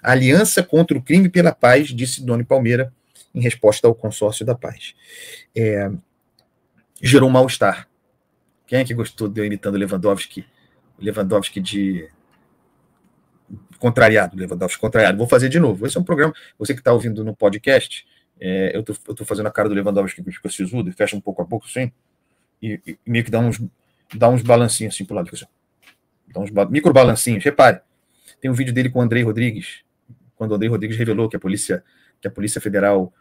Aliança contra o Crime pela Paz, disse Sidônio Palmeira, em resposta ao Consórcio da Paz. Gerou um mal-estar. Quem é que gostou de eu imitando Lewandowski? O Lewandowski de contrariado, Lewandowski contrariado. Vou fazer de novo. Esse é um programa, você que está ouvindo no podcast, eu tô fazendo a cara do Lewandowski que fica sisudo, fecha um pouco a boca assim, e meio que dá uns balancinhos assim pro lado. Assim, dá uns micro balancinhos. Repare, tem um vídeo dele com o Andrei Rodrigues, quando o Andrei Rodrigues revelou que a Polícia Federal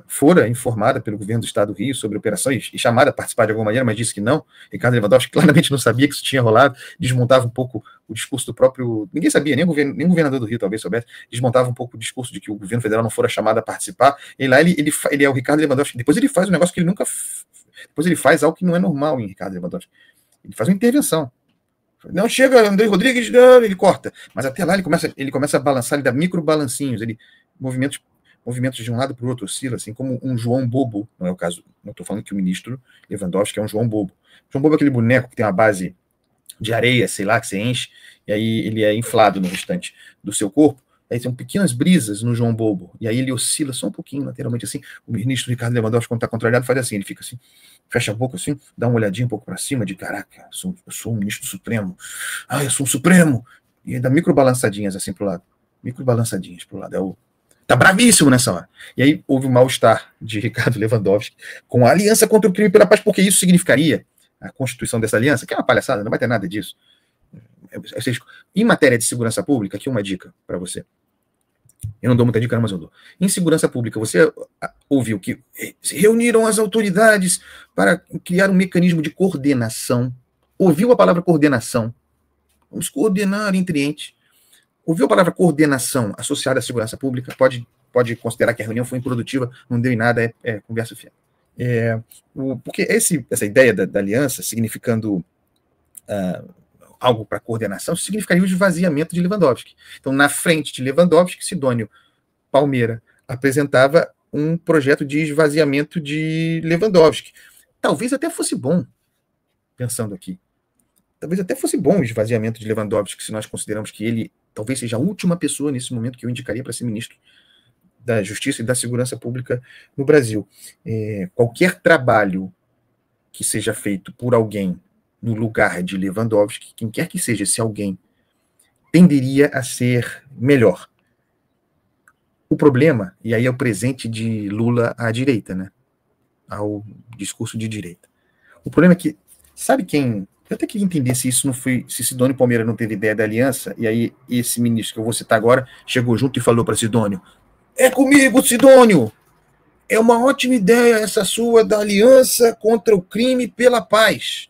fora informada pelo governo do Estado do Rio sobre operações e chamada a participar de alguma maneira, mas disse que não. Ricardo Lewandowski claramente não sabia que isso tinha rolado, desmontava um pouco o discurso do próprio... Ninguém sabia, nem o governador do Rio talvez soubesse, desmontava um pouco o discurso de que o governo federal não fora chamado a participar, e lá ele é o Ricardo Lewandowski. Depois ele faz um negócio que ele nunca... Depois ele faz algo que não é normal em Ricardo Lewandowski. Ele faz uma intervenção. Não, chega, André Rodrigues, não, ele corta. Mas até lá ele começa a balançar, ele dá micro balancinhos, movimentos de um lado para o outro, oscila, assim como um João Bobo, não é o caso, não estou falando que o ministro Lewandowski é um João Bobo. João Bobo é aquele boneco que tem uma base de areia, sei lá, que você enche, e aí ele é inflado no restante do seu corpo, aí tem pequenas brisas no João Bobo, e aí ele oscila só um pouquinho, lateralmente assim. O ministro Ricardo Lewandowski, quando está contrariado, faz assim, ele fica assim, fecha a boca assim, dá uma olhadinha um pouco para cima, de caraca, eu sou um ministro supremo, eu sou um supremo, e dá micro balançadinhas assim pro lado, tá bravíssimo nessa hora. E aí houve um mal-estar de Ricardo Lewandowski com a aliança contra o crime pela paz, porque isso significaria a constituição dessa aliança, que é uma palhaçada, não vai ter nada disso. Em matéria de segurança pública, aqui uma dica para você. Eu não dou muita dica, mas eu dou. Em segurança pública, você ouviu que se reuniram as autoridades para criar um mecanismo de coordenação. Ouviu a palavra coordenação? Vamos coordenar entre entes. Ouviu a palavra coordenação associada à segurança pública? Pode considerar que a reunião foi improdutiva, não deu em nada, é conversa fiada. Porque essa ideia da aliança, significando algo para coordenação, significaria o esvaziamento de Lewandowski. Então, na frente de Lewandowski, Sidônio Palmeira apresentava um projeto de esvaziamento de Lewandowski. Talvez até fosse bom, pensando aqui. Talvez até fosse bom o esvaziamento de Lewandowski, se nós consideramos que ele talvez seja a última pessoa nesse momento que eu indicaria para ser ministro da Justiça e da Segurança Pública no Brasil. Qualquer trabalho que seja feito por alguém no lugar de Lewandowski, quem quer que seja esse alguém, tenderia a ser melhor. O problema, e aí é o presente de Lula à direita, né? Ao discurso de direita. O problema é que, sabe quem... Eu até queria entender se isso não foi, se Sidônio Palmeira não teve ideia da aliança, e aí esse ministro que eu vou citar agora chegou junto e falou para Sidônio: é comigo, Sidônio! É uma ótima ideia essa sua da aliança contra o crime pela paz.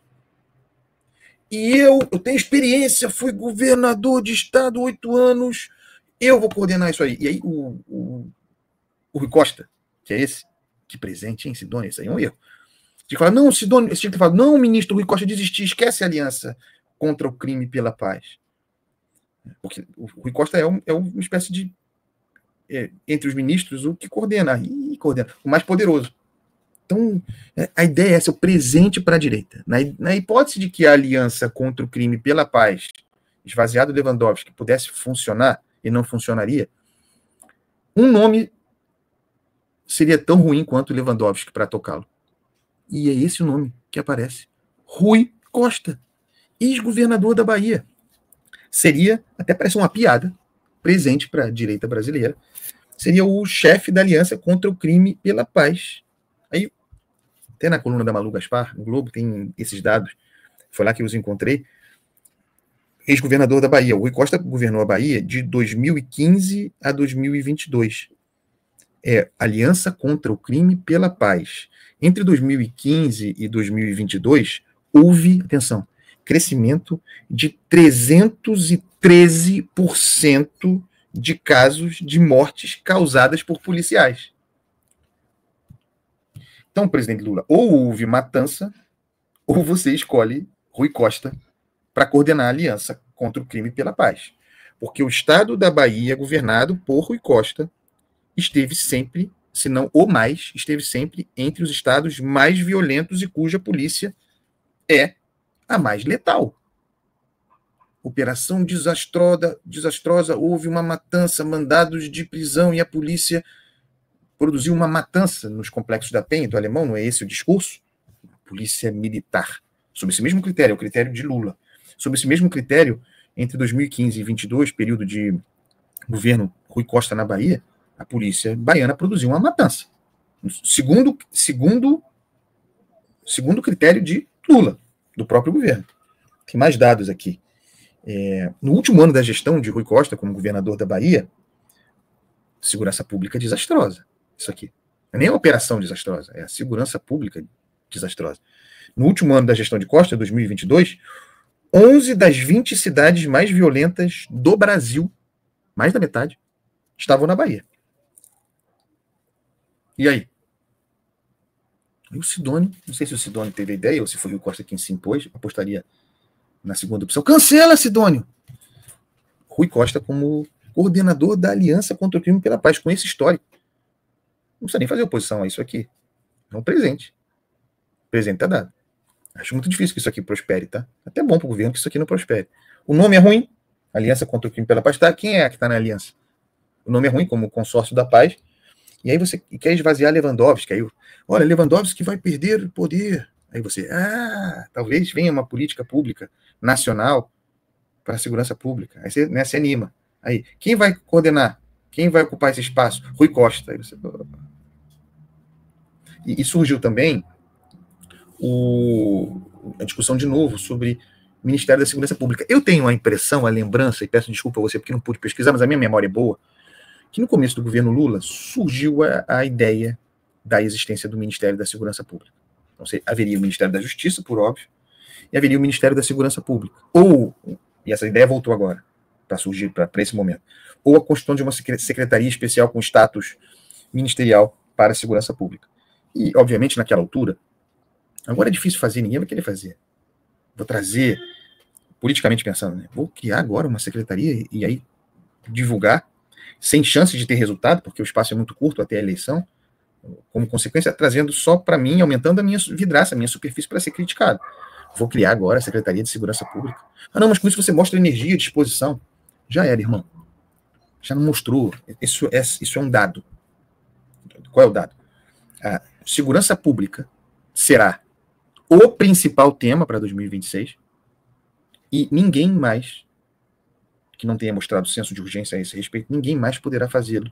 E eu tenho experiência, fui governador de estado 8 anos, eu vou coordenar isso aí. E aí o Rui Costa, que é esse, que presente, hein, Sidônio? Isso aí é um erro. Tinha que falar, não, Sidônio, tinha que falar, não, ministro Rui Costa, desistir, esquece a aliança contra o crime pela paz. Porque o Rui Costa é uma espécie de, entre os ministros, o que coordena, o mais poderoso. Então, a ideia é essa, o presente para a direita. Na hipótese de que a aliança contra o crime pela paz, esvaziado Lewandowski, pudesse funcionar, e não funcionaria, um nome seria tão ruim quanto Lewandowski para tocá-lo. E é esse o nome que aparece. Rui Costa, ex-governador da Bahia. Seria, até parece uma piada, presente para a direita brasileira, seria o chefe da aliança contra o crime pela paz. Aí, até na coluna da Malu Gaspar, no Globo, tem esses dados, foi lá que eu os encontrei. Ex-governador da Bahia. O Rui Costa governou a Bahia de 2015 a 2022. Aliança contra o crime pela paz. Entre 2015 e 2022, houve, atenção, crescimento de 313% de casos de mortes causadas por policiais. Então, presidente Lula, ou houve matança, ou você escolhe Rui Costa para coordenar a aliança contra o crime pela paz. Porque o estado da Bahia, governado por Rui Costa, esteve sempre, se não o mais, esteve sempre entre os estados mais violentos e cuja polícia é a mais letal. operação desastrosa, houve uma matança, mandados de prisão e a polícia produziu uma matança nos complexos da Penha, do Alemão, não é esse o discurso? Polícia militar. Sob esse mesmo critério, o critério de Lula. Sob esse mesmo critério, entre 2015 e 2022, período de governo Rui Costa na Bahia, a polícia baiana produziu uma matança. Segundo critério de Lula, do próprio governo. Tem mais dados aqui. No último ano da gestão de Rui Costa como governador da Bahia, segurança pública desastrosa. Isso aqui. Não é nem a operação desastrosa, é a segurança pública desastrosa. No último ano da gestão de Costa, 2022, 11 das 20 cidades mais violentas do Brasil, mais da metade, estavam na Bahia. E aí? E o Sidônio, não sei se o Sidônio teve a ideia ou se foi o Costa quem se impôs, apostaria na segunda opção. Cancela, Sidônio! Rui Costa como coordenador da Aliança contra o Crime pela Paz, com esse histórico. Não precisa nem fazer oposição a isso aqui. É um presente. O presente está dado. Acho muito difícil que isso aqui prospere, tá? Até bom para o governo que isso aqui não prospere. O nome é ruim, Aliança contra o Crime pela Paz, tá? Quem é que está na aliança? O nome é ruim, como Consórcio da Paz. E aí você quer esvaziar Lewandowski. Aí, olha, Lewandowski vai perder o poder. Aí você, talvez venha uma política pública nacional para a segurança pública. Aí você, né, se anima. Aí, quem vai coordenar? Quem vai ocupar esse espaço? Rui Costa. Aí você... E surgiu também a discussão de novo sobre o Ministério da Segurança Pública. Eu tenho a impressão, a lembrança, e peço desculpa a você porque não pude pesquisar, mas a minha memória é boa, que no começo do governo Lula surgiu a ideia da existência do Ministério da Segurança Pública. Então, haveria o Ministério da Justiça, por óbvio, e haveria o Ministério da Segurança Pública. E essa ideia voltou agora, para surgir, para esse momento, ou a constituição de uma secretaria especial com status ministerial para a segurança pública. E, obviamente, naquela altura, agora é difícil fazer, ninguém vai querer fazer. Vou trazer, politicamente pensando, né? Vou criar agora uma secretaria e aí divulgar, sem chance de ter resultado, porque o espaço é muito curto até a eleição, como consequência, trazendo só para mim, aumentando a minha vidraça, a minha superfície para ser criticado. Vou criar agora a Secretaria de Segurança Pública. Não, mas com isso você mostra energia, disposição. Já era, irmão. Já não mostrou. Isso é um dado. Qual é o dado? A segurança pública será o principal tema para 2026 e ninguém mais que não tenha mostrado senso de urgência a esse respeito, ninguém mais poderá fazê-lo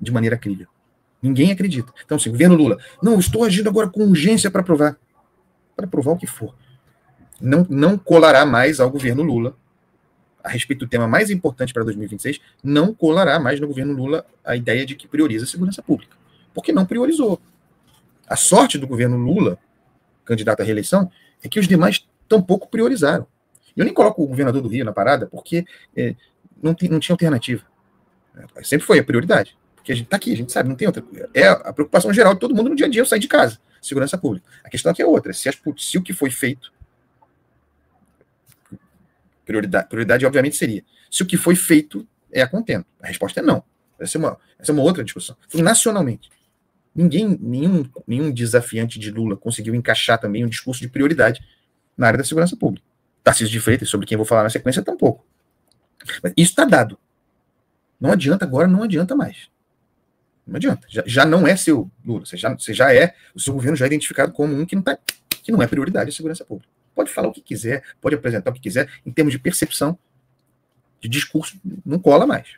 de maneira crível. Ninguém acredita. Então, assim, governo Lula, não, estou agindo agora com urgência para provar o que for. Não colará mais ao governo Lula, a respeito do tema mais importante para 2026, não colará mais no governo Lula a ideia de que prioriza a segurança pública. Porque não priorizou. A sorte do governo Lula, candidato à reeleição, é que os demais tampouco priorizaram. Eu nem coloco o governador do Rio na parada, porque não tinha alternativa. Sempre foi a prioridade. Porque a gente está aqui, a gente sabe, não tem outra. É a preocupação geral de todo mundo no dia a dia, eu sair de casa. Segurança pública. A questão aqui é outra. Se o que foi feito... Prioridade, obviamente, seria. Se o que foi feito é a contento. A resposta é não. Essa é uma outra discussão. Nacionalmente. Nenhum desafiante de Lula conseguiu encaixar também um discurso de prioridade na área da segurança pública. Tarcísio de Freitas, sobre quem eu vou falar na sequência, tampouco. Mas isso está dado. Não adianta agora, não adianta mais. Não adianta. Já não é seu, Lula. Você já é, o seu governo já é identificado como um que não é prioridade a segurança pública. Pode falar o que quiser, pode apresentar o que quiser, em termos de percepção, de discurso, não cola mais.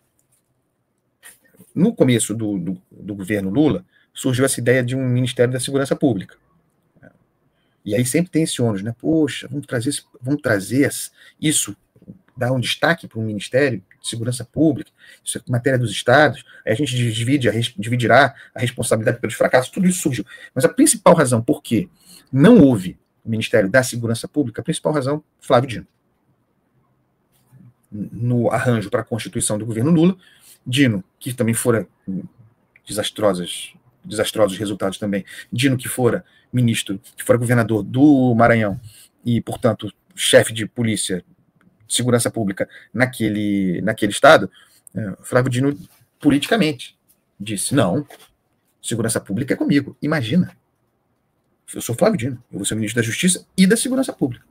No começo do governo Lula, surgiu essa ideia de um Ministério da Segurança Pública. E aí sempre tem esse ônus, né? Poxa, vamos trazer isso, dar um destaque para um Ministério de Segurança Pública, isso é matéria dos estados, aí a gente dividirá a responsabilidade pelos fracassos, tudo isso surgiu. Mas a principal razão por que não houve o Ministério da Segurança Pública, a principal razão, Flávio Dino. No arranjo para a Constituição do governo Lula, Dino, que também fora desastrosos resultados também, Dino, que fora ministro, que fora governador do Maranhão e, portanto, chefe de polícia, de segurança pública naquele estado, Flávio Dino, politicamente, disse, não, segurança pública é comigo. Imagina. Eu sou Flávio Dino, eu vou ser ministro da Justiça e da Segurança Pública.